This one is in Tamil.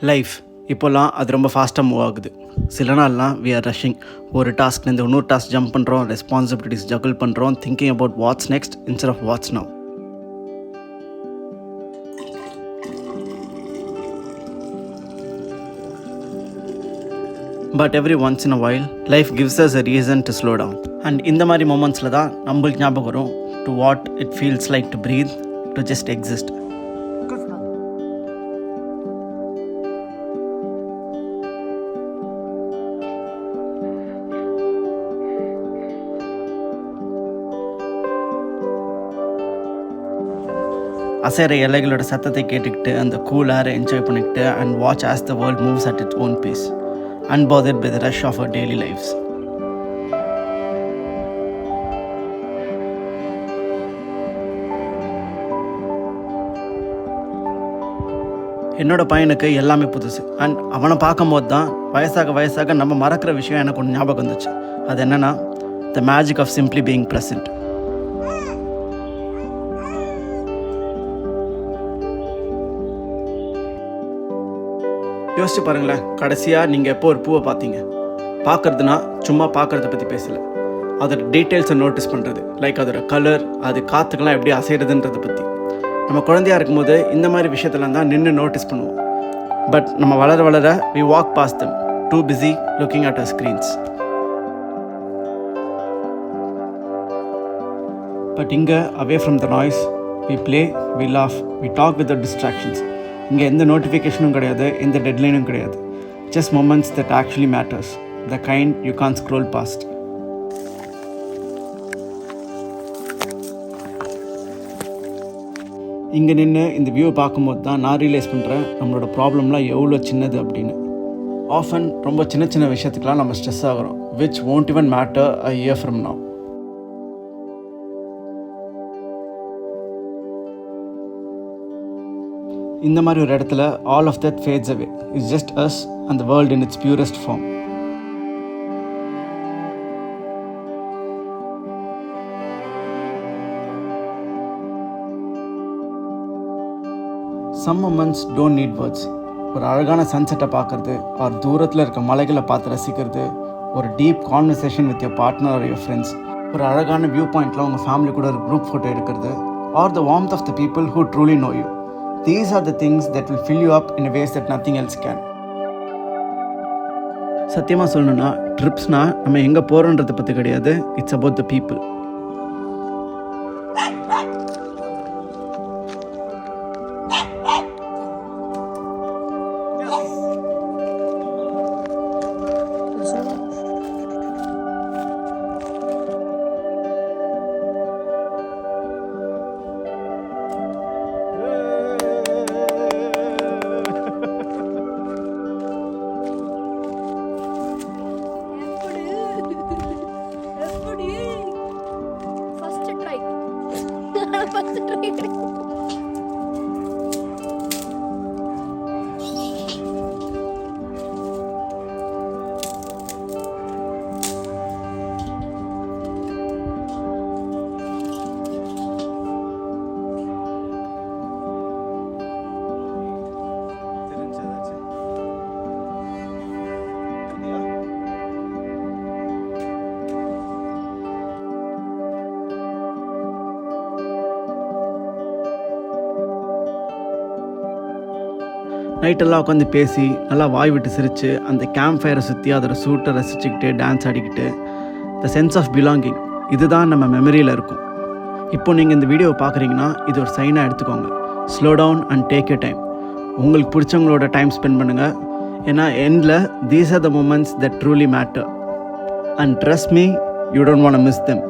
லைஃப் இப்போல்லாம் அது ரொம்ப ஃபாஸ்ட்டாக மூவ் ஆகுது. சில நாள்லாம் வி ஆர் ரஷ்ஷிங். ஒரு டாஸ்க்லேருந்து இன்னொரு டாஸ்க் ஜம்ப் பண்ணுறோம், ரெஸ்பான்சிபிலிட்டிஸ் ஜகிள் பண்ணுறோம், thinking about what's next instead of what's now. But every once in a while life gives us a reason to slow down. And இந்த மாதிரி மொமெண்ட்ஸில் தான் நம்மளுக்கு ஞாபகம் வரும் to what it feels like to breathe, to just exist. அசைற இலைகளோட சத்தத்தை கேட்டுக்கிட்டு அந்த கூல் ஏரை என்ஜாய் பண்ணிக்கிட்டு and watch as the world moves at its own pace, unbothered by the rush of our daily lives. என்னோட பையனுக்கு எல்லாமே புதுசு. அண்ட் அவனை பார்க்கும்போது தான் வயசாக நம்ம மறக்கிற விஷயம் எனக்கு ஒன்று ஞாபகம் வந்துச்சு. அது என்னென்னா the magic of simply being present. யோசிச்சு பாருங்களேன், கடைசியாக நீங்கள் எப்போ ஒரு பூவை பார்த்தீங்க? பார்க்குறதுனா சும்மா பார்க்குறத பற்றி பேசலை, அதோட டீட்டெயில்ஸை நோட்டீஸ் பண்ணுறது, லைக் அதோட கலர், அது காற்றுக்கெல்லாம் எப்படி அசைறதுன்றதை பற்றி. நம்ம குழந்தையாக இருக்கும்போது இந்த மாதிரி விஷயத்தெல்லாம் தான் நின்று நோட்டீஸ் பண்ணுவோம். பட் நம்ம வளர we walk past them, too busy looking at our screens. But இங்கே away from the noise, we play, we laugh, we talk without distractions. இங்கே எந்த நோட்டிஃபிகேஷனும் கிடையாது, எந்த டெட்லைனும் கிடையாது. Just moments that actually matters, the kind you can scroll past. இங்கே நின்று இந்த வியூவை பார்க்கும்போது தான் நான் ரியலைஸ் பண்ணுறேன் நம்மளோட ப்ராப்ளம்லாம் எவ்வளோ சின்னது அப்படின்னு. ஆஃபன் ரொம்ப சின்ன விஷயத்துக்கெலாம் நம்ம ஸ்ட்ரெஸ் ஆகிறோம், which won't even matter a year from now. இந்த மாதிரி ஒரு இடத்துல all of that fades away. It's just us and the world in its purest form. Some moments don't need words. ஒரு அழகான சன்செட்டை பார்க்குறது, ஒரு தூரத்தில் இருக்க மலைகளை பார்த்து ரசிக்கிறது, ஒரு deep conversation with your partner or your friends, ஒரு அழகான வியூ பாயிண்டில் உங்கள் ஃபேமிலி கூட ஒரு குரூப் ஃபோட்டோ எடுக்கிறது, or the warmth of the people who truly know you. These are the things that will fill you up in a ways that nothing else can. சத்தியமாக சொல்லணும்னா ட்ரிப்ஸ்னால் நம்ம எங்கே போகிறோன்றதை பற்றி கிடையாது, இட்ஸ் அபவுட் த பீப்புள். நைட்டெல்லாம் உட்காந்து பேசி நல்லா வாய் விட்டு சிரித்து அந்த கேம்ப் ஃபயரை சுற்றி அதோட சூட்டை ரசிச்சுக்கிட்டு டான்ஸ் ஆடிக்கிட்டு த சென்ஸ் ஆஃப் பிலாங்கிங், இதுதான் நம்ம மெமரியில் இருக்கும். இப்போ நீங்கள் இந்த வீடியோவை பார்க்குறீங்கன்னா இது ஒரு சைனாக எடுத்துக்கோங்க. Slow down and take your time. உங்களுக்கு பிடிச்சவங்களோட டைம் ஸ்பெண்ட் பண்ணுங்கள். ஏன்னா எண்டில் these are the moments that truly matter. And trust me, you don't want to miss them.